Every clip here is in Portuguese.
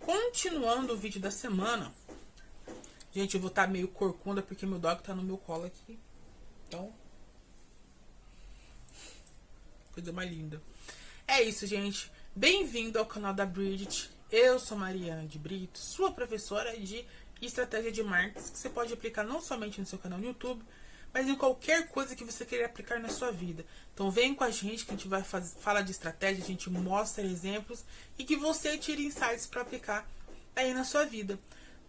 Continuando o vídeo da semana. Gente, eu vou estar meio corcunda porque meu dog tá no meu colo aqui. Então, coisa mais linda. É isso, gente. Bem-vindo ao canal da Bridget. Eu sou Mariana de Brito, sua professora de estratégia de marketing, que você pode aplicar não somente no seu canal no YouTube, mas em qualquer coisa que você queira aplicar na sua vida. Então vem com a gente que a gente vai falar de estratégia, a gente mostra exemplos e que você tire insights para aplicar aí na sua vida.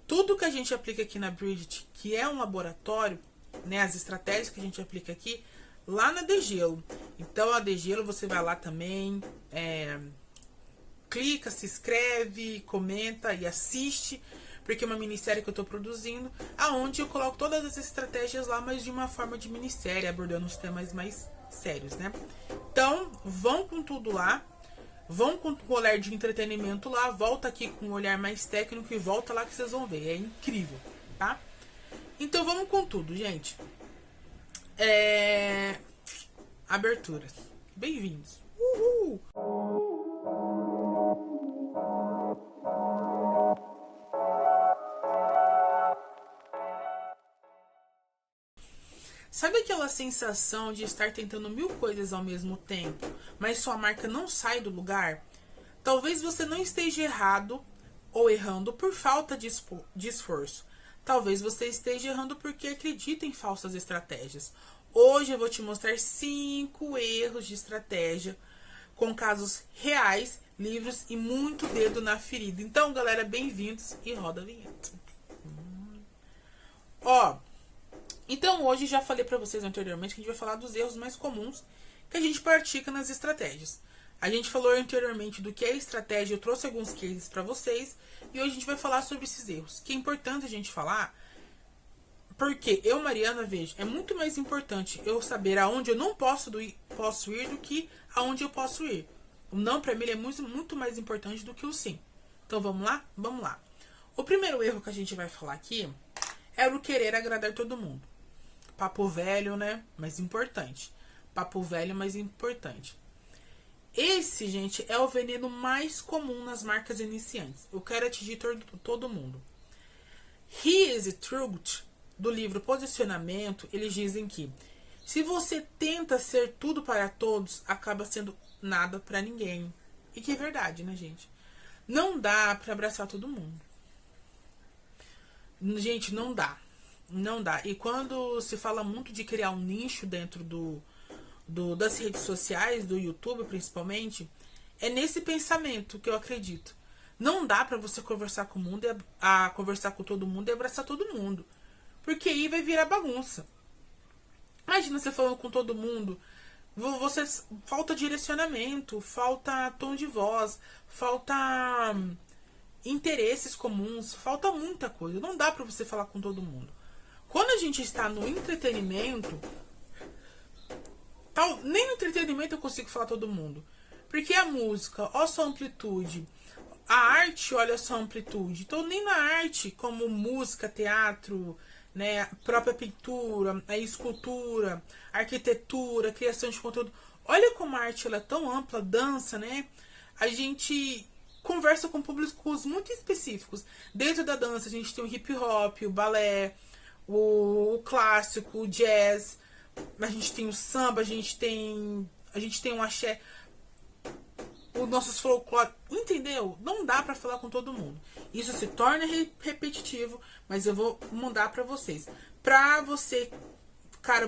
Tudo que a gente aplica aqui na Bridget, que é um laboratório, né, as estratégias que a gente aplica aqui, lá na Degelo. Então a Degelo você vai lá também, clica, se inscreve, comenta e assiste, porque é uma minissérie que eu tô produzindo, aonde eu coloco todas as estratégias lá, mas de uma forma de minissérie, abordando os temas mais sérios, né? Então, vão com tudo lá, vão com o olhar de entretenimento lá, volta aqui com um olhar mais técnico e volta lá que vocês vão ver, é incrível, tá? Então, vamos com tudo, gente. Abertura. Bem-vindos. Uhul! Sabe aquela sensação de estar tentando 1000 coisas ao mesmo tempo, mas sua marca não sai do lugar? Talvez você não esteja errado ou errando por falta de esforço. Talvez você esteja errando porque acredita em falsas estratégias. Hoje eu vou te mostrar 5 erros de estratégia com casos reais, livros e muito dedo na ferida. Então, galera, bem-vindos e roda a vinheta. Então hoje já falei para vocês anteriormente que a gente vai falar dos erros mais comuns que a gente pratica nas estratégias. A gente falou anteriormente do que é estratégia, eu trouxe alguns cases para vocês e hoje a gente vai falar sobre esses erros. Que é importante a gente falar, porque eu, Mariana, vejo, é muito mais importante eu saber aonde eu não posso ir do que aonde eu posso ir. O não para mim é muito mais importante do que o sim. Então vamos lá? Vamos lá. O primeiro erro que a gente vai falar aqui é o querer agradar todo mundo. Papo velho, né? Mas importante. Papo velho, mas importante. Esse, gente, é o veneno mais comum nas marcas iniciantes. Eu quero atingir todo mundo. He is the Truth, do livro Posicionamento, eles dizem que se você tenta ser tudo para todos, acaba sendo nada para ninguém. E que é verdade, né, gente? Não dá para abraçar todo mundo. Gente, não dá. Não dá. E quando se fala muito de criar um nicho dentro das redes sociais, do YouTube principalmente, é nesse pensamento que eu acredito. Não dá pra você conversar com o mundo, conversar com todo mundo e abraçar todo mundo. Porque aí vai virar bagunça. Imagina você falando com todo mundo, falta direcionamento, falta tom de voz, falta interesses comuns, falta muita coisa. Não dá pra você falar com todo mundo. Quando a gente está no entretenimento, nem no entretenimento eu consigo falar todo mundo. Porque a música, olha sua amplitude. A arte, olha sua amplitude. Então, nem na arte, como música, teatro, né, a própria pintura, a escultura, a arquitetura, a criação de conteúdo. Olha como a arte ela é tão ampla, dança, né? A gente conversa com públicos muito específicos. Dentro da dança, a gente tem o hip hop, o balé, o clássico, o jazz, a gente tem o samba, a gente tem o axé, os nossos folclore, entendeu? Não dá pra falar com todo mundo. Isso se torna repetitivo, mas eu vou mandar pra vocês. Pra você, cara,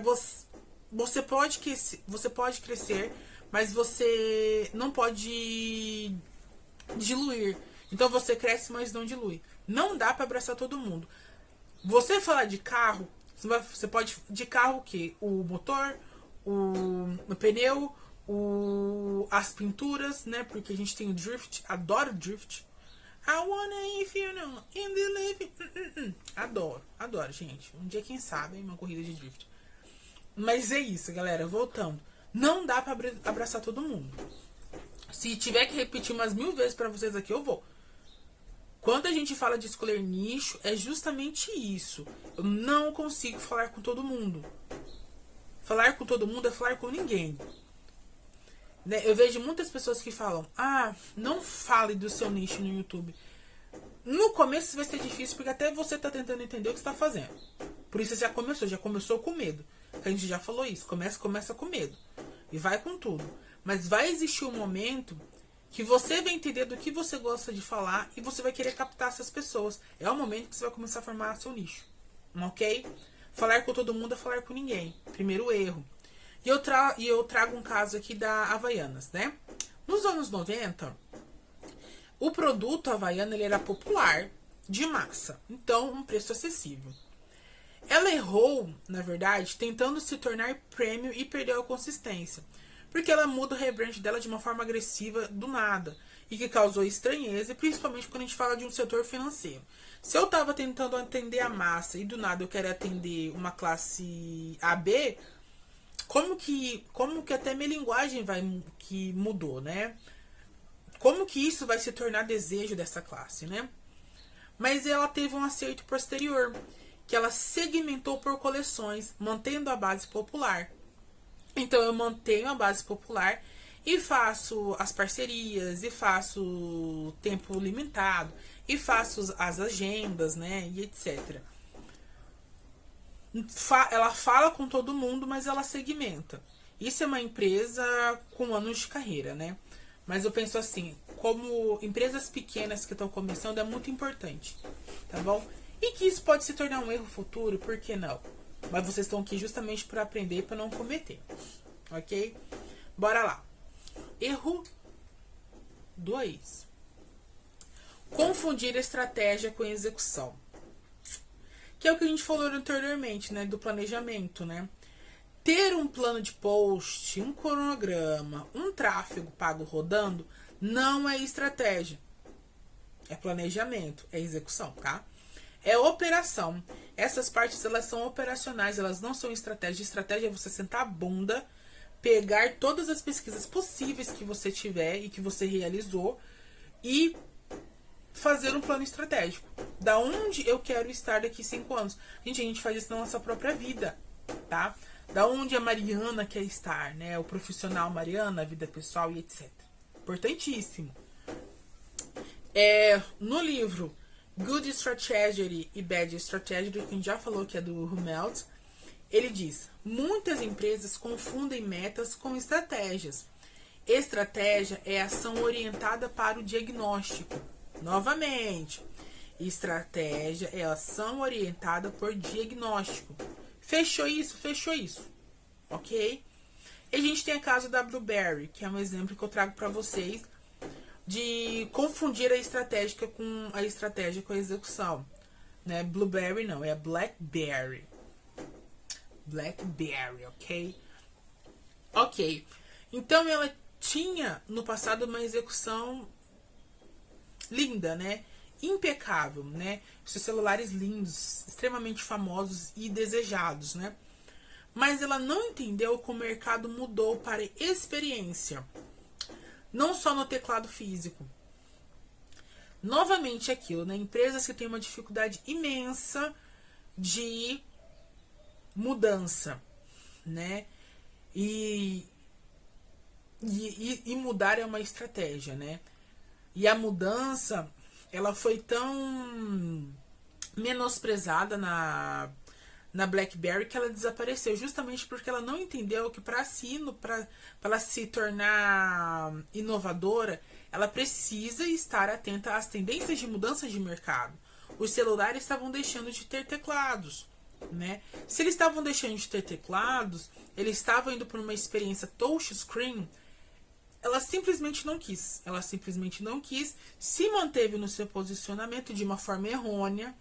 você pode crescer, mas você não pode diluir. Então você cresce, mas não dilui. Não dá pra abraçar todo mundo. Você falar de carro, você pode... De carro o quê? O motor, o pneu, as pinturas, né? Porque a gente tem o drift. Adoro drift. I wanna if you know in the living. Adoro, gente. Um dia, quem sabe, uma corrida de drift. Mas é isso, galera. Voltando. Não dá pra abraçar todo mundo. Se tiver que repetir umas 1000 vezes pra vocês aqui, eu vou. Quando a gente fala de escolher nicho, é justamente isso. Eu não consigo falar com todo mundo. Falar com todo mundo é falar com ninguém. Eu vejo muitas pessoas que falam: não fale do seu nicho no YouTube. No começo vai ser difícil, porque até você tá tentando entender o que você tá fazendo. Por isso já começou com medo. A gente já falou isso, começa com medo. E vai com tudo. Mas vai existir um momento que você vai entender do que você gosta de falar e você vai querer captar essas pessoas. É o momento que você vai começar a formar seu nicho. Ok? Falar com todo mundo é falar com ninguém. Primeiro erro. E eu trago um caso aqui da Havaianas, né? Nos anos 90, o produto Havaiana ele era popular, de massa. Então, um preço acessível. Ela errou, na verdade, tentando se tornar premium e perdeu a consistência. Porque ela muda o rebrand dela de uma forma agressiva do nada. E que causou estranheza, principalmente quando a gente fala de um setor financeiro. Se eu tava tentando atender a massa e do nada eu quero atender uma classe AB, como que até minha linguagem que mudou, né? Como que isso vai se tornar desejo dessa classe, né? Mas ela teve um acerto posterior, que ela segmentou por coleções, mantendo a base popular. Então eu mantenho a base popular e faço as parcerias, e faço tempo limitado, e faço as agendas, né, e etc. Ela fala com todo mundo, mas ela segmenta. Isso é uma empresa com anos de carreira, né? Mas eu penso assim, como empresas pequenas que estão começando é muito importante, tá bom? E que isso pode se tornar um erro futuro, por que não? Mas vocês estão aqui justamente para aprender e para não cometer, ok? Bora lá. Erro 2. Confundir estratégia com execução. Que é o que a gente falou anteriormente, né? Do planejamento, né? Ter um plano de post, um cronograma, um tráfego pago rodando, não é estratégia. É planejamento, é execução, tá? É operação. Essas partes, elas são operacionais, elas não são estratégia. Estratégia é você sentar a bunda, pegar todas as pesquisas possíveis que você tiver e que você realizou e fazer um plano estratégico. Da onde eu quero estar daqui 5 anos? A gente faz isso na nossa própria vida, tá? Da onde a Mariana quer estar, né? O profissional Mariana, a vida pessoal e etc. Importantíssimo. No livro Good Strategy e Bad Strategy, que a gente já falou que é do Hummelt, ele diz: muitas empresas confundem metas com estratégias. Estratégia é ação orientada para o diagnóstico. Novamente, estratégia é ação orientada por diagnóstico. Fechou isso? Fechou isso. Ok? E a gente tem a casa da Blueberry, que é um exemplo que eu trago para vocês de confundir a estratégia com a execução. Né? Blueberry não, é Blackberry. Blackberry, ok? Ok. Então ela tinha no passado uma execução linda, né? Impecável, né? Seus celulares lindos, extremamente famosos e desejados, né? Mas ela não entendeu que o mercado mudou para experiência, não só no teclado físico. Novamente aquilo, né? Empresas que têm uma dificuldade imensa de mudança, né? E mudar é uma estratégia, né? E a mudança, ela foi tão menosprezada na BlackBerry que ela desapareceu, justamente porque ela não entendeu que para ela se tornar inovadora, ela precisa estar atenta às tendências de mudança de mercado. Os celulares estavam deixando de ter teclados, né? Se eles estavam deixando de ter teclados, eles estavam indo para uma experiência touchscreen. Ela simplesmente não quis. Ela simplesmente não quis, se manteve no seu posicionamento de uma forma errônea,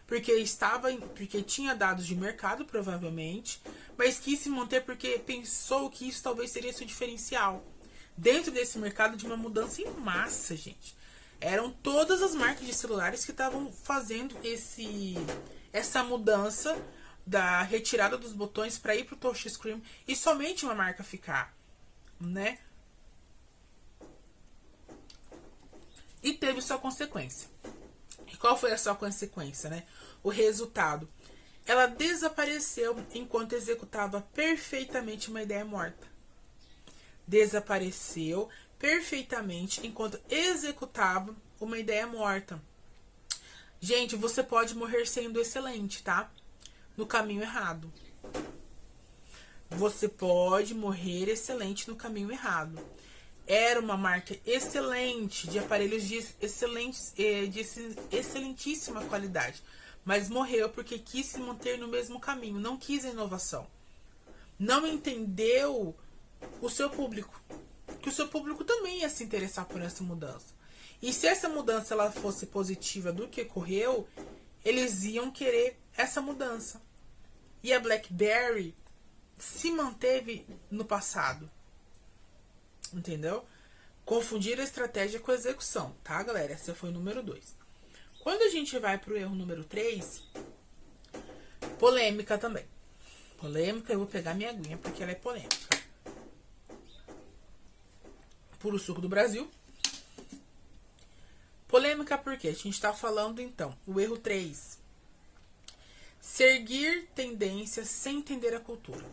porque tinha dados de mercado, provavelmente, mas quis se manter porque pensou que isso talvez seria seu diferencial. Dentro desse mercado de uma mudança em massa, gente. Eram todas as marcas de celulares que estavam fazendo essa mudança da retirada dos botões para ir para o touchscreen e somente uma marca ficar, né? E teve sua consequência. E qual foi a sua consequência, né? O resultado. Ela desapareceu enquanto executava perfeitamente uma ideia morta. Desapareceu perfeitamente enquanto executava uma ideia morta. Gente, você pode morrer sendo excelente, tá? No caminho errado. Você pode morrer excelente no caminho errado. Era uma marca excelente, de aparelhos de excelentíssima qualidade. Mas morreu porque quis se manter no mesmo caminho, não quis a inovação. Não entendeu o seu público. Que o seu público também ia se interessar por essa mudança. E se essa mudança ela fosse positiva do que ocorreu, eles iam querer essa mudança. E a BlackBerry se manteve no passado. Entendeu? Confundir a estratégia com a execução, tá, galera? Esse foi o número 2. Quando a gente vai pro erro número 3, polêmica também. Polêmica, eu vou pegar minha aguinha porque ela é polêmica. Puro suco do Brasil. Polêmica porque a gente tá falando, então, o erro 3. Seguir tendências sem entender a cultura.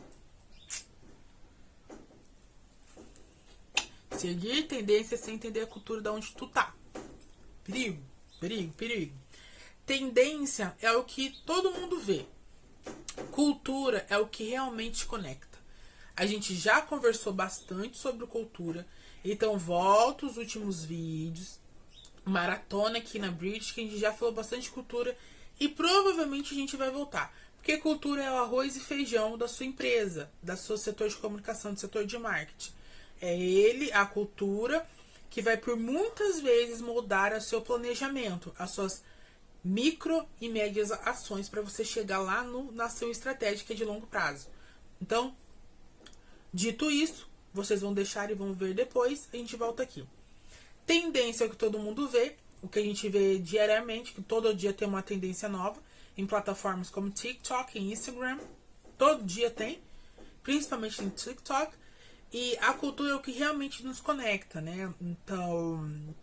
Seguir tendências sem entender a cultura de onde tu tá. Perigo, perigo, perigo. Tendência é o que todo mundo vê. Cultura é o que realmente conecta. A gente já conversou bastante sobre cultura. Então volta os últimos vídeos. Maratona aqui na Bridge, que a gente já falou bastante de cultura. E provavelmente a gente vai voltar. Porque cultura é o arroz e feijão da sua empresa, do seu setor de comunicação, do setor de marketing. É ele, a cultura, que vai por muitas vezes moldar o seu planejamento, as suas micro e médias ações para você chegar lá na ação estratégica de longo prazo. Então, dito isso, vocês vão deixar e vão ver depois, a gente volta aqui. Tendência é o que todo mundo vê, o que a gente vê diariamente, que todo dia tem uma tendência nova, em plataformas como TikTok e Instagram, todo dia tem, principalmente no TikTok. E a cultura é o que realmente nos conecta, né? Então,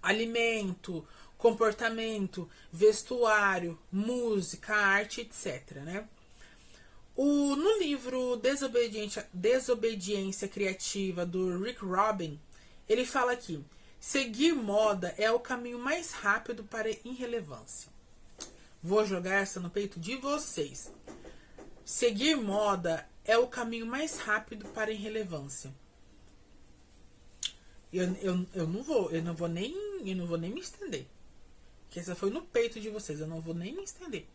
alimento, comportamento, vestuário, música, arte, etc, né? No livro Desobediência Criativa, do Rick Rubin, ele fala aqui: seguir moda é o caminho mais rápido para a irrelevância. Vou jogar essa no peito de vocês. Seguir moda é o caminho mais rápido para a irrelevância. Eu não vou nem me estender. Que essa foi no peito de vocês. Eu não vou nem me estender.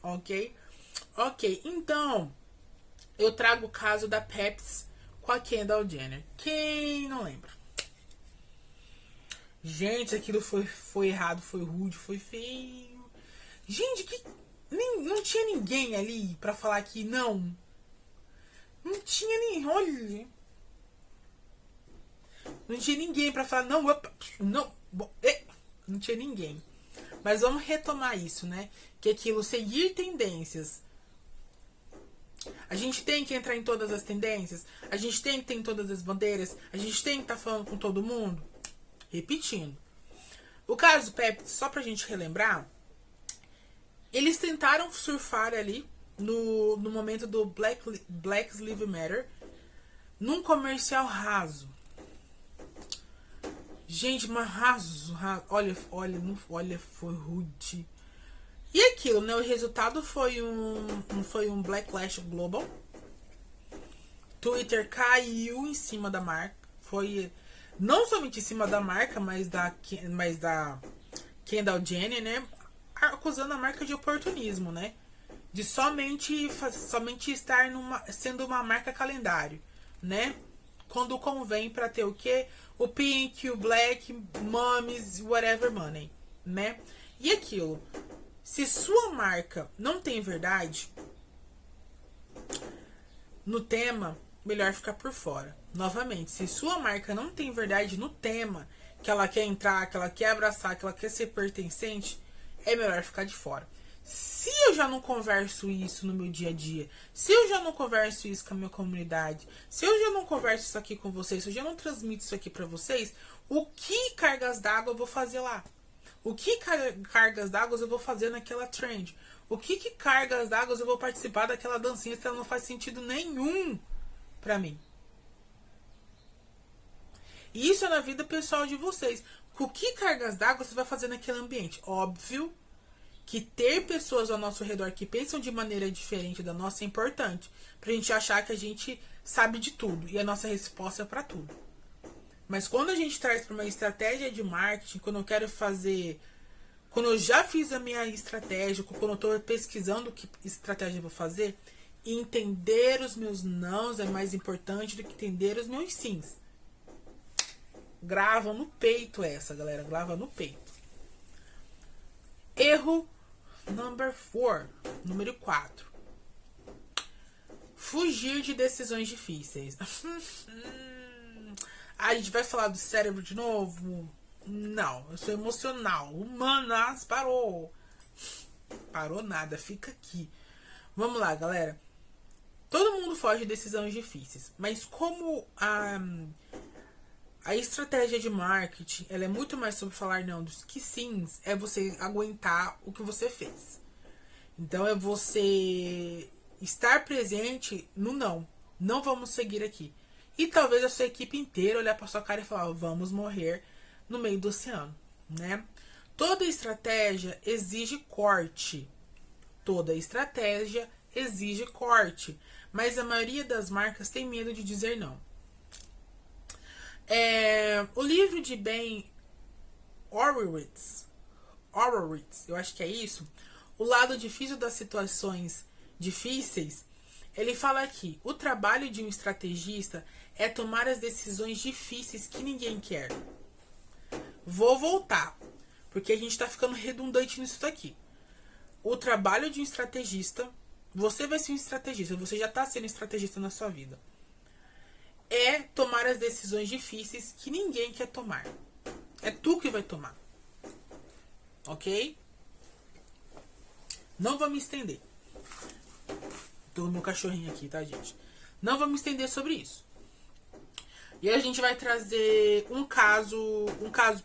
Ok? Ok, então eu trago o caso da Pepsi com a Kendall Jenner. Quem não lembra? Gente, aquilo foi errado, foi rude, foi feio. Gente, não tinha ninguém ali pra falar que não. Não tinha nem. Olha. Não tinha ninguém pra falar, não, opa, não. Não tinha ninguém. Mas vamos retomar isso, né? Que aquilo, seguir tendências. A gente tem que entrar em todas as tendências. A gente tem que ter em todas as bandeiras. A gente tem que estar falando com todo mundo. Repetindo. O caso Pepsi, só pra gente relembrar, eles tentaram surfar ali no momento do Black Lives Matter num comercial raso. Gente, mas raso. Olha, foi rude. E aquilo, né? O resultado foi um backlash global. Twitter caiu em cima da marca. Foi não somente em cima da marca, mas da Kendall Jenner, né? Acusando a marca de oportunismo, né? De somente estar sendo uma marca calendário, né? Quando convém para ter o quê? O pink, o black, mummies, whatever money, né? E aquilo, se sua marca não tem verdade no tema, melhor ficar por fora. Novamente, se sua marca não tem verdade no tema que ela quer entrar, que ela quer abraçar, que ela quer ser pertencente, é melhor ficar de fora. Se eu já não converso isso no meu dia a dia, se eu já não converso isso com a minha comunidade, se eu já não converso isso aqui com vocês, se eu já não transmito isso aqui pra vocês, o que cargas d'água eu vou fazer lá? O que cargas d'água eu vou fazer naquela trend? O que cargas d'água eu vou participar daquela dancinha se ela não faz sentido nenhum pra mim? E isso é na vida pessoal de vocês. Com que cargas d'água você vai fazer naquele ambiente? Óbvio que ter pessoas ao nosso redor que pensam de maneira diferente da nossa é importante. Pra gente achar que a gente sabe de tudo. E a nossa resposta é pra tudo. Mas quando a gente traz para uma estratégia de marketing, quando eu quero fazer... Quando eu já fiz a minha estratégia, quando eu estou pesquisando que estratégia eu vou fazer, entender os meus nãos é mais importante do que entender os meus sims. Grava no peito essa, galera. Grava no peito. Erro número 4. Fugir de decisões difíceis. A gente vai falar do cérebro de novo? Não, eu sou emocional. Humanas, parou. Parou nada, fica aqui. Vamos lá, galera. Todo mundo foge de decisões difíceis. Mas como a estratégia de marketing, ela é muito mais sobre falar não dos que sims, é você aguentar o que você fez. Então é você estar presente no não. Não vamos seguir aqui. E talvez a sua equipe inteira olhar para sua cara e falar, vamos morrer no meio do oceano, né? Toda estratégia exige corte. Toda estratégia exige corte. Mas a maioria das marcas tem medo de dizer não. O livro de Ben Horowitz, eu acho que é isso, O Lado Difícil das Situações Difíceis, ele fala aqui, o trabalho de um estrategista é tomar as decisões difíceis que ninguém quer. Vou voltar, porque a gente está ficando redundante nisso daqui. O trabalho de um estrategista, você vai ser um estrategista, você já está sendo estrategista na sua vida, é tomar as decisões difíceis que ninguém quer tomar. É tu que vai tomar. Ok? Não vou me estender. Tô no meu cachorrinho aqui, tá, gente? Não vou me estender sobre isso. E a gente vai trazer um caso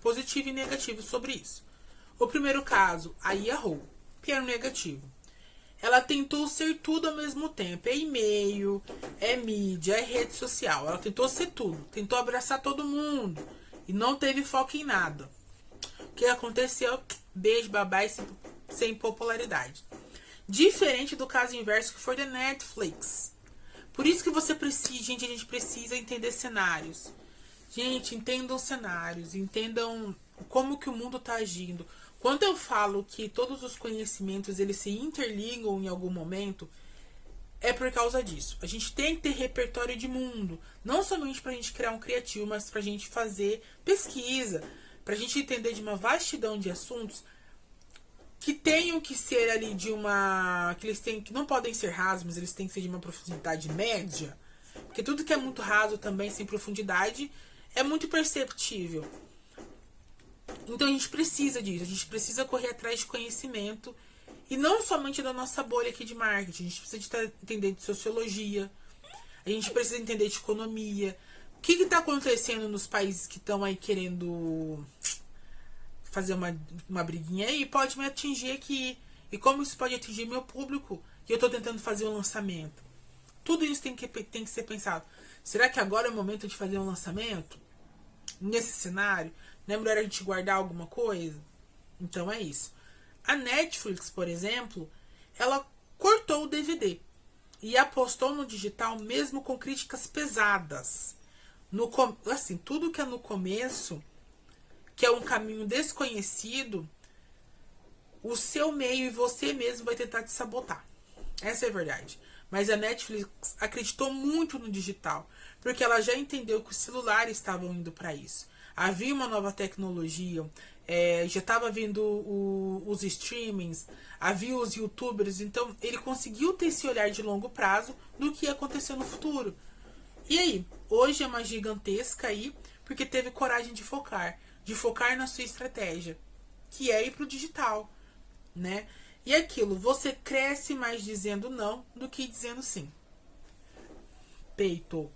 positivo e negativo sobre isso. O primeiro caso, a Yahoo, que era o negativo. Ela tentou ser tudo ao mesmo tempo. É e-mail, é mídia, é rede social. Ela tentou ser tudo. Tentou abraçar todo mundo. E não teve foco em nada. O que aconteceu? Beijo, babá, sem popularidade. Diferente do caso inverso que foi da Netflix. Por isso que você precisa, gente, a gente precisa entender cenários. Gente, entendam cenários. Entendam como que o mundo está agindo. Quando eu falo que todos os conhecimentos eles se interligam em algum momento, é por causa disso. A gente tem que ter repertório de mundo, não somente para a gente criar um criativo, mas para a gente fazer pesquisa, para a gente entender de uma vastidão de assuntos que tenham que ser ali de uma... que não podem ser rasos, mas eles têm que ser de uma profundidade média, porque tudo que é muito raso também, sem profundidade, é muito perceptível. Então a gente precisa disso, a gente precisa correr atrás de conhecimento e não somente da nossa bolha aqui de marketing, a gente precisa entender de sociologia, a gente precisa entender de economia, o que está acontecendo nos países que estão aí querendo fazer uma briguinha aí, pode me atingir aqui, e como isso pode atingir meu público, e eu estou tentando fazer um lançamento. Tudo isso tem que ser pensado. Será que agora é o momento de fazer um lançamento? Nesse cenário? Não é melhor a gente guardar alguma coisa? Então é isso. A Netflix, por exemplo, ela cortou o DVD e apostou no digital mesmo com críticas pesadas. Assim, tudo que é no começo, que é um caminho desconhecido, o seu meio e você mesmo vai tentar te sabotar. Essa é a verdade. Mas a Netflix acreditou muito no digital, porque ela já entendeu que os celulares estavam indo para isso. Havia uma nova tecnologia, já estava vindo os streamings, havia os youtubers, então ele conseguiu ter esse olhar de longo prazo do que ia acontecer no futuro. E aí, hoje é uma gigantesca aí, porque teve coragem de focar na sua estratégia, que é ir pro digital, né? E aquilo, você cresce mais dizendo não do que dizendo sim. Peito.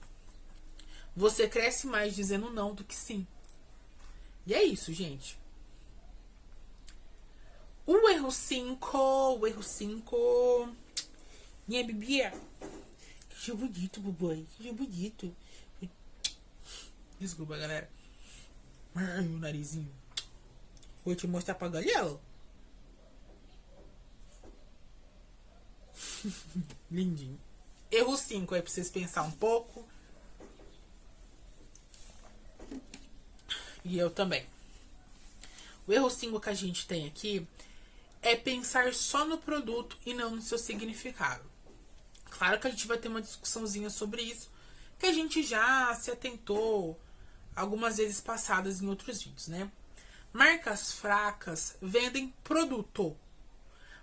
Você cresce mais dizendo não do que sim. E é isso, gente. O erro 5. Minha bebê. Que bonito, bubai. Que bonito. Desculpa, galera. Ai, o narizinho. Vou te mostrar pra galera. Lindinho. Erro 5 aí pra vocês pensar um pouco. E eu também. O erro 5 que a gente tem aqui é pensar só no produto e não no seu significado. Claro que a gente vai ter uma discussãozinha sobre isso, que a gente já se atentou algumas vezes passadas em outros vídeos, né? Marcas fracas vendem produto.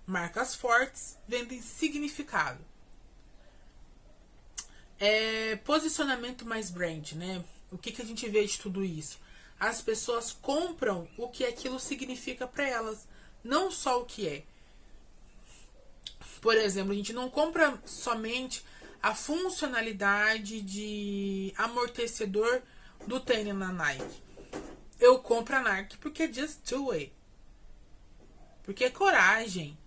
Marcas fortes vendem significado. Posicionamento mais brand, né? O que a gente vê de tudo isso? As pessoas compram o que aquilo significa para elas, não só o que é. Por exemplo, a gente não compra somente a funcionalidade de amortecedor do tênis na Nike. Eu compro a Nike porque é just do it. Porque é coragem.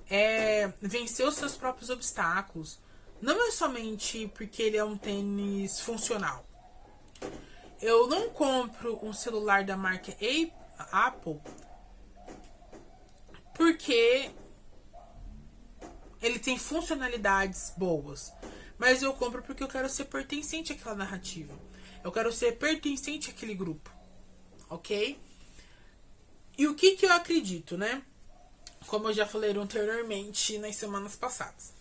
É vencer os seus próprios obstáculos. Não é somente porque ele é um tênis funcional. Eu não compro um celular da marca Apple porque ele tem funcionalidades boas. Mas eu compro porque eu quero ser pertencente àquela narrativa. Eu quero ser pertencente àquele grupo. Ok? E o que eu acredito, né? Como eu já falei anteriormente nas semanas passadas.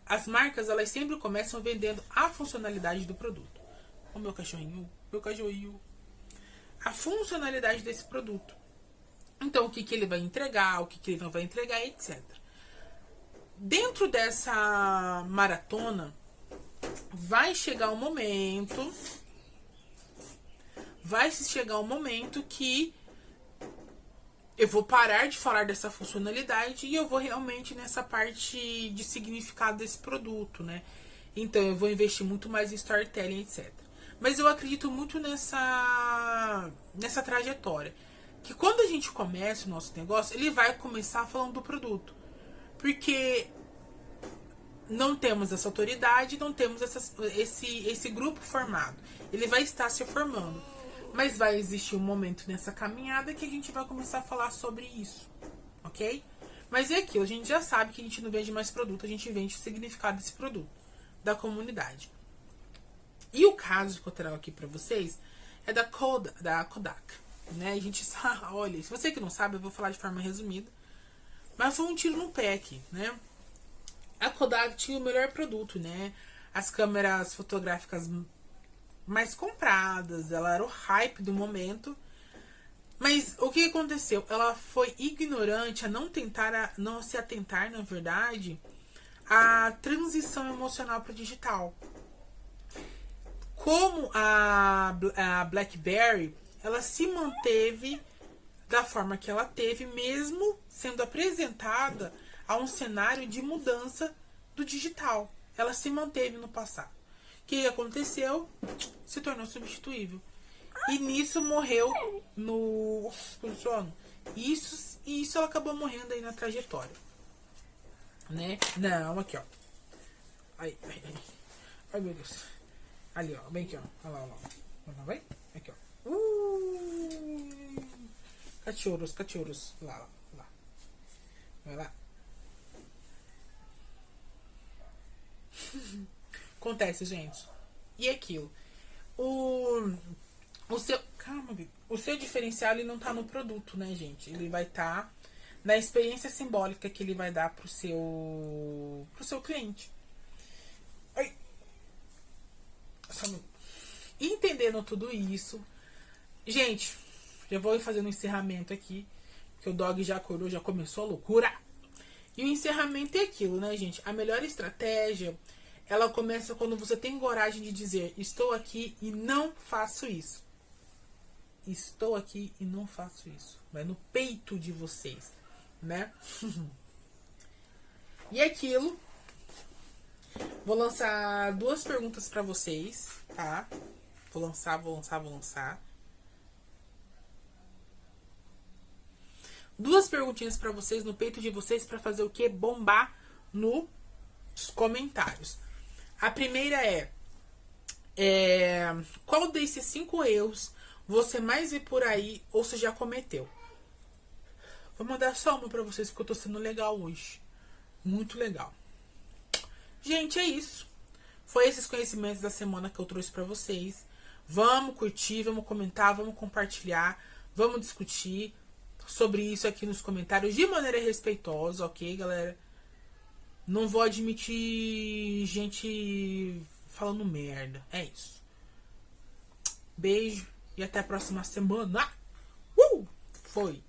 As marcas, elas sempre começam vendendo a funcionalidade do produto. O meu cachorrinho. A funcionalidade desse produto. Então, o que ele vai entregar, o que ele não vai entregar, etc. Dentro dessa maratona, vai chegar um momento que eu vou parar de falar dessa funcionalidade e eu vou realmente nessa parte de significado desse produto, né? Então, eu vou investir muito mais em storytelling, etc. Mas eu acredito muito nessa trajetória. Que quando a gente começa o nosso negócio, ele vai começar falando do produto. Porque não temos essa autoridade, não temos esse grupo formado. Ele vai estar se formando. Mas vai existir um momento nessa caminhada que a gente vai começar a falar sobre isso. Ok? Mas é aquilo, a gente já sabe que a gente não vende mais produto, a gente vende o significado desse produto, da comunidade. E o caso que eu trago aqui pra vocês é da Kodak. Né? A gente sabe, olha, se você que não sabe, eu vou falar de forma resumida. Mas foi um tiro no pé aqui, né? A Kodak tinha o melhor produto, né? As câmeras fotográficas mais compradas, ela era o hype do momento. Mas o que aconteceu? Ela foi ignorante a não se atentar, na verdade, à transição emocional para o digital. Como a BlackBerry, ela se manteve da forma que ela teve, mesmo sendo apresentada a um cenário de mudança do digital. Ela se manteve no passado. O que aconteceu? Se tornou substituível. E nisso morreu no sono. Isso ela acabou morrendo aí na trajetória. Né? Não, aqui, ó. Ai, meu Deus. Ali, ó. Bem aqui, ó. Olha lá, olha lá. Vai? Aqui, ó. Cachorros. Lá. Vai lá. Acontece, gente. E aquilo. O seu diferencial, ele não tá no produto, né, gente? Ele vai estar na experiência simbólica que ele vai dar pro seu cliente. Ai. Entendendo tudo isso, gente, já vou fazendo um encerramento aqui, que o dog já acordou, já começou a loucura. E o encerramento é aquilo, né, gente? A melhor estratégia, ela começa quando você tem coragem de dizer: estou aqui e não faço isso. Estou aqui e não faço isso. Vai no peito de vocês, né? E aquilo, vou lançar 2 perguntas pra vocês, tá? Vou lançar. 2 perguntinhas pra vocês, no peito de vocês, pra fazer o quê? Bombar nos comentários. A primeira é: Qual desses 5 erros você mais vê por aí ou você já cometeu? Vou mandar só uma pra vocês porque eu tô sendo legal hoje. Muito legal. Gente, é isso. Foi esses conhecimentos da semana que eu trouxe pra vocês. Vamos curtir, vamos comentar, vamos compartilhar, vamos discutir sobre isso aqui nos comentários de maneira respeitosa, ok, galera? Não vou admitir gente falando merda. É isso. Beijo e até a próxima semana. Foi!